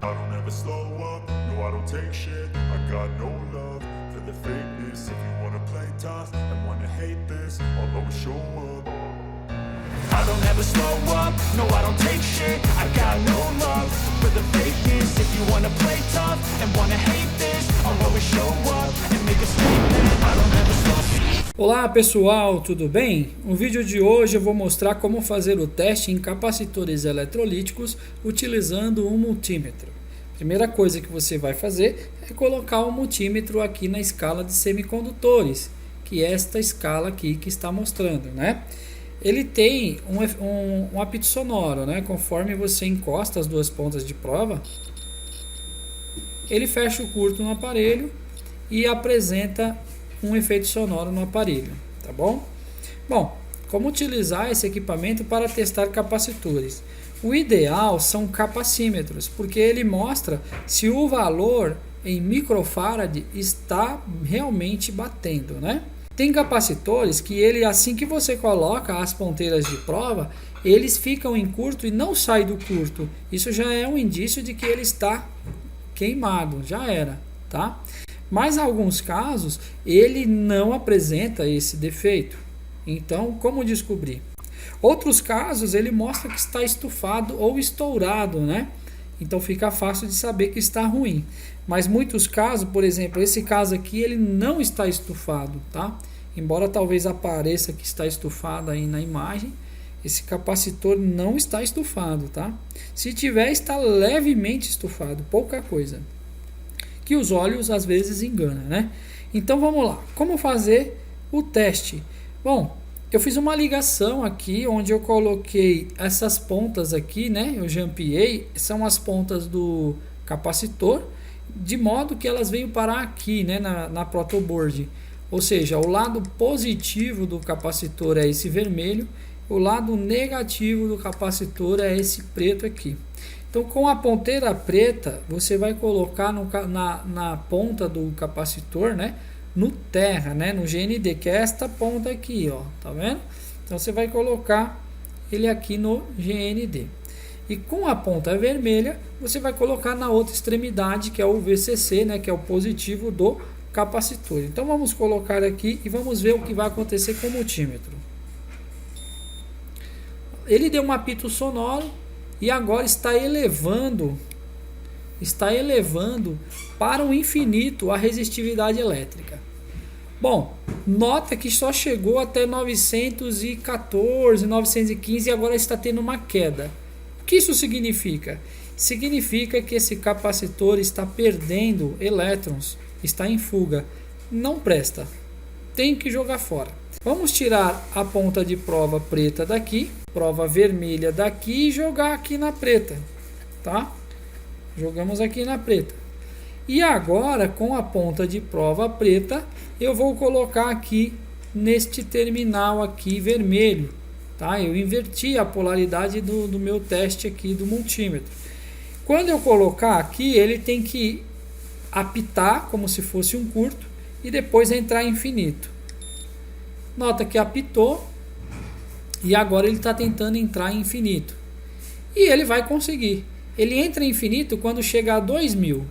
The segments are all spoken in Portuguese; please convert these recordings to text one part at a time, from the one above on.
I don't ever slow up, no I don't take shit. I got no love for the fakeness. If you wanna play tough and wanna hate this, I'll always show up. I don't ever slow up, no I don't take shit. I got no love for the fakeness. If you wanna play tough and wanna hate this, I'll always show up and make a statement. I don't ever slow up. Olá pessoal, tudo bem? No vídeo de hoje eu vou mostrar como fazer o teste em capacitores eletrolíticos utilizando um multímetro. Primeira coisa que você vai fazer é colocar o multímetro aqui na escala de semicondutores, que é esta escala aqui que está mostrando, né? Ele tem um apito sonoro, né? Conforme você encosta as duas pontas de prova, ele fecha o curto no aparelho e apresenta um efeito sonoro no aparelho, tá bom? Bom, como utilizar esse equipamento para testar capacitores? O ideal são capacímetros, porque ele mostra se o valor em microfarad está realmente batendo, né? Tem capacitores que ele, assim que você coloca as ponteiras de prova, eles ficam em curto e não saem do curto. Isso já é um indício de que ele está queimado, já era, tá? Mas em alguns casos ele não apresenta esse defeito. Então, como descobrir? Outros casos ele mostra que está estufado ou estourado, né? Então fica fácil de saber que está ruim. Mas muitos casos, por exemplo, esse caso aqui ele não está estufado, tá? Embora talvez apareça que está estufado aí na imagem, esse capacitor não está estufado, tá? Se tiver, está levemente estufado, pouca coisa. Que os olhos às vezes enganam, né? Então vamos lá, como fazer o teste? Bom, eu fiz uma ligação aqui onde eu coloquei essas pontas aqui, né? Eu jampeei, são as pontas do capacitor, de modo que elas venham parar aqui, né? Na protoboard. Ou seja, o lado positivo do capacitor é esse vermelho, o lado negativo do capacitor é esse preto aqui. Então, com a ponteira preta, você vai colocar na ponta do capacitor, né? No terra, né? No GND, que é esta ponta aqui, ó, tá vendo? Então, você vai colocar ele aqui no GND. E com a ponta vermelha, você vai colocar na outra extremidade, que é o VCC, né? Que é o positivo do capacitor. Então, vamos colocar aqui e vamos ver o que vai acontecer com o multímetro. Ele deu um apito sonoro. E agora está elevando para o infinito a resistividade elétrica. Bom, nota que só chegou até 914, 915 e agora está tendo uma queda. O que isso significa? Significa que esse capacitor está perdendo elétrons, está em fuga. Não presta, tem que jogar fora. Vamos tirar a ponta de prova preta daqui, prova vermelha daqui e jogar aqui na preta, tá? Jogamos aqui na preta. E agora, com a ponta de prova preta, eu vou colocar aqui neste terminal aqui vermelho, tá? Eu inverti a polaridade do meu teste aqui do multímetro. Quando eu colocar aqui, ele tem que apitar como se fosse um curto e depois entrar em infinito. Nota que apitou e agora ele está tentando entrar em infinito. E ele vai conseguir. Ele entra em infinito quando chegar a 2000.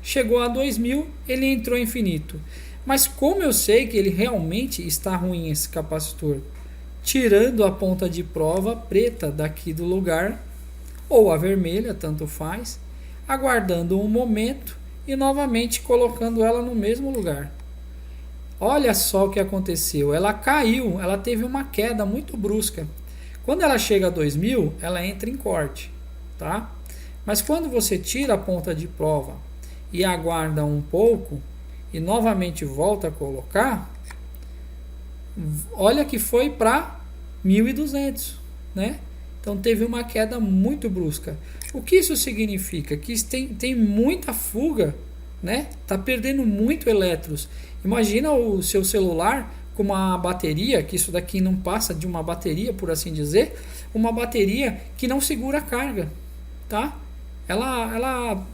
Chegou a 2000, ele entrou em infinito. Mas como eu sei que ele realmente está ruim esse capacitor? Tirando a ponta de prova preta daqui do lugar, ou a vermelha, tanto faz, aguardando um momento e novamente colocando ela no mesmo lugar. Olha só o que aconteceu, ela caiu, ela teve uma queda muito brusca. Quando ela chega a 2000, ela entra em corte, tá? Mas quando você tira a ponta de prova e aguarda um pouco e novamente volta a colocar, olha que foi para 1200, né? Então teve uma queda muito brusca. O que isso significa? Que tem muita fuga, né? Tá perdendo muito elétrons. Imagina o seu celular com uma bateria, que isso daqui não passa de uma bateria, por assim dizer, uma bateria que não segura a carga, tá?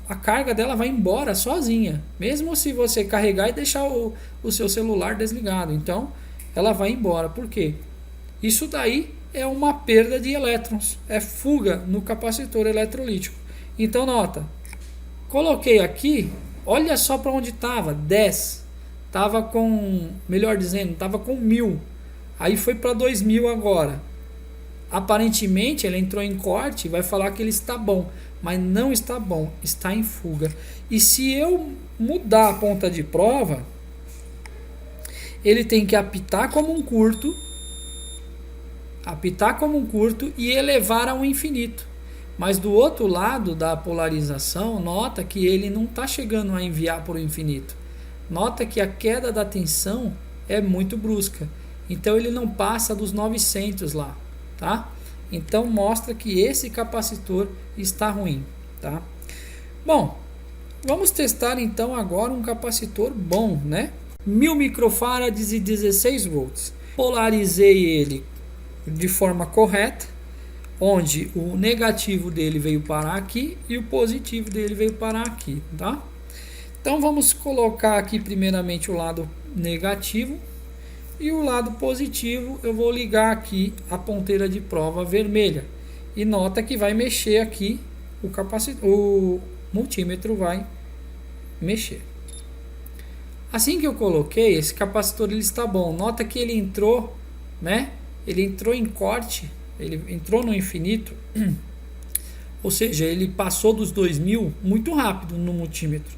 A carga dela vai embora sozinha, mesmo se você carregar e deixar o seu celular desligado. Então, ela vai embora. Por quê? Isso daí é uma perda de elétrons, é fuga no capacitor eletrolítico. Então nota, coloquei aqui, olha só para onde estava, 10, estava com, melhor dizendo, estava com 1000, aí foi para 2000 agora. Aparentemente ele entrou em corte, vai falar que ele está bom, mas não está bom, está em fuga. E se eu mudar a ponta de prova, ele tem que apitar como um curto e elevar ao infinito. Mas do outro lado da polarização, nota que ele não está chegando a enviar para o infinito. Nota que a queda da tensão é muito brusca. Então ele não passa dos 900 lá, tá? Então mostra que esse capacitor está ruim, tá? Bom, vamos testar então agora um capacitor bom, né? 1000 microfarads e 16 volts. Polarizei ele de forma correta, onde o negativo dele veio parar aqui e o positivo dele veio parar aqui, tá? Então vamos colocar aqui primeiramente o lado negativo e o lado positivo. Eu vou ligar aqui a ponteira de prova vermelha e nota que vai mexer aqui o multímetro vai mexer. Assim que eu coloquei, esse capacitor ele está bom. Nota que ele entrou, né? Ele entrou em corte, ele entrou no infinito, ou seja, ele passou dos 2000 muito rápido no multímetro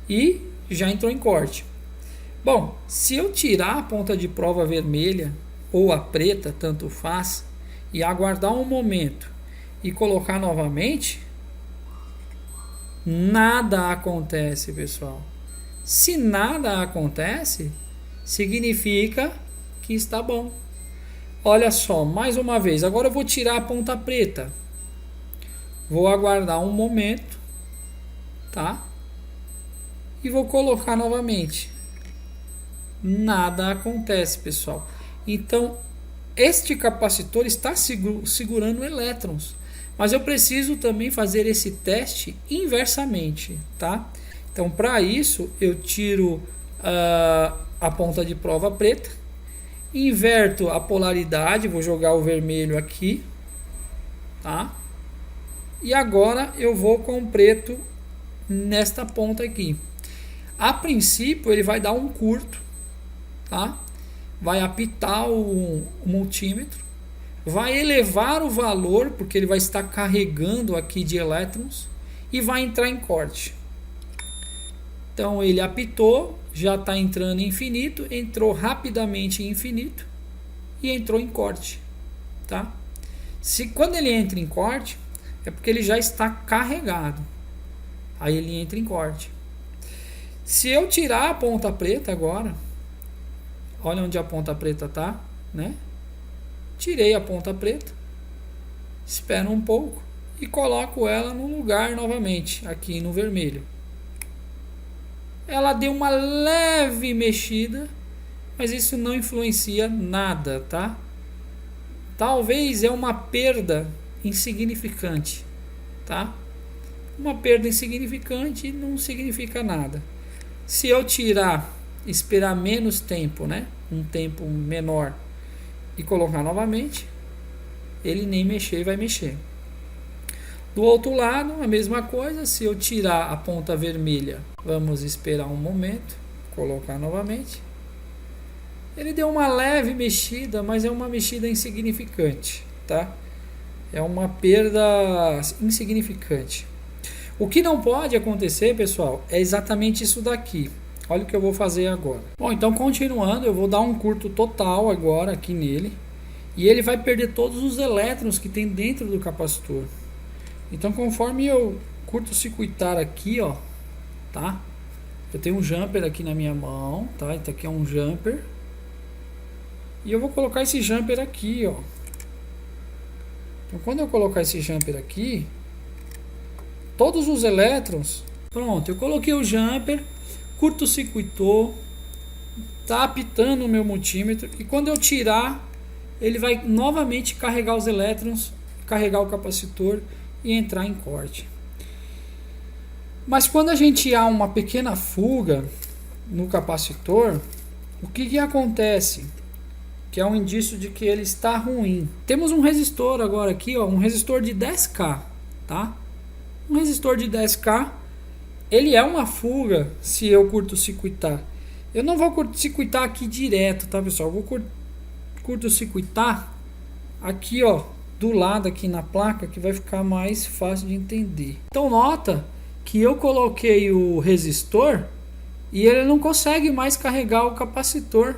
e já entrou em corte. Bom, se eu tirar a ponta de prova vermelha ou a preta, tanto faz, e aguardar um momento e colocar novamente, nada acontece, pessoal. Se nada acontece, significa que está bom. Olha só, mais uma vez, agora eu vou tirar a ponta preta. Vou aguardar um momento, tá? E vou colocar novamente. Nada acontece, pessoal. Então, este capacitor está segurando elétrons. Mas eu preciso também fazer esse teste inversamente, tá? Então, para isso, eu tiro a ponta de prova preta, inverto a polaridade, vou jogar o vermelho aqui, tá? E agora eu vou com o preto nesta ponta aqui. A princípio, ele vai dar um curto, tá? Vai apitar o multímetro, vai elevar o valor, porque ele vai estar carregando aqui de elétrons, e vai entrar em corte. Então ele apitou, já está entrando em infinito, entrou rapidamente em infinito e entrou em corte, tá? Quando ele entra em corte, é porque ele já está carregado. Aí ele entra em corte. Se eu tirar a ponta preta agora, olha onde a ponta preta tá, né? Tirei a ponta preta, espero um pouco e coloco ela no lugar novamente, aqui no vermelho. Ela deu uma leve mexida, mas isso não influencia nada, tá? Talvez é uma perda insignificante, tá? Uma perda insignificante não significa nada. Se eu tirar, esperar menos tempo, né? Um tempo menor e colocar novamente, ele nem mexer vai mexer. Do outro lado, a mesma coisa. Se eu tirar a ponta vermelha, vamos esperar um momento, colocar novamente. Ele deu uma leve mexida, mas é uma mexida insignificante, tá? É uma perda insignificante. O que não pode acontecer, pessoal, é exatamente isso daqui. Olha o que eu vou fazer agora. Bom, então continuando, eu vou dar um curto total agora aqui nele. E ele vai perder todos os elétrons que tem dentro do capacitor. Então conforme eu curto-circuitar aqui, ó, tá? Eu tenho um jumper aqui na minha mão, tá? Então aqui é um jumper. E eu vou colocar esse jumper aqui, ó. Então quando eu colocar esse jumper aqui, todos os elétrons, pronto, eu coloquei o jumper, curto-circuitou, tá apitando o meu multímetro, e quando eu tirar, ele vai novamente carregar os elétrons, carregar o capacitor e entrar em corte. Mas quando a gente há uma pequena fuga no capacitor, o que acontece? que é um indício de que ele está ruim. Temos um resistor agora aqui, ó, um resistor de 10K, tá? Um resistor de 10K, ele é uma fuga se eu curto-circuitar. Eu não vou curto-circuitar aqui direto, tá, pessoal? Eu vou curto-circuitar aqui, ó, do lado aqui na placa, que vai ficar mais fácil de entender. Então nota que eu coloquei o resistor e ele não consegue mais carregar o capacitor,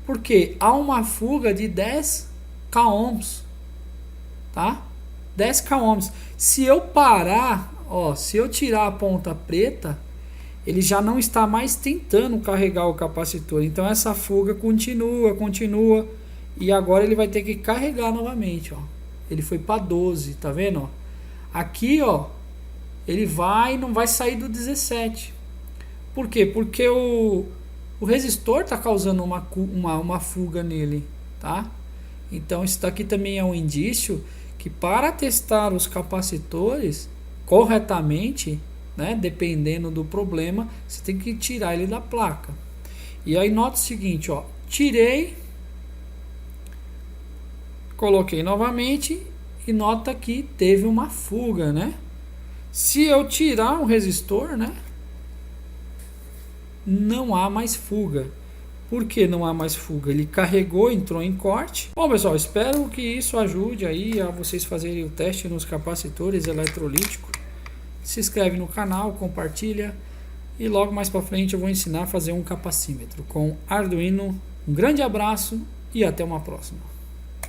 porque há uma fuga de 10 k ohms, tá? 10 k ohms. Se eu parar, ó, se eu tirar a ponta preta, ele já não está mais tentando carregar o capacitor. Então essa fuga continua e agora ele vai ter que carregar novamente, ó. Ele foi para 12, tá vendo, ó? Aqui, ó, ele não vai sair do 17. Por quê? Porque o resistor está causando uma fuga nele, tá? Então isso daqui também é um indício que para testar os capacitores corretamente, né, dependendo do problema, você tem que tirar ele da placa. E aí nota o seguinte, ó, tirei, coloquei novamente e nota que teve uma fuga, né? Se eu tirar um resistor, né, não há mais fuga. Por que não há mais fuga? Ele carregou, entrou em corte. Bom, pessoal, espero que isso ajude aí a vocês fazerem o teste nos capacitores eletrolíticos. Se inscreve no canal, compartilha e logo mais para frente eu vou ensinar a fazer um capacímetro com Arduino. Um grande abraço e até uma próxima.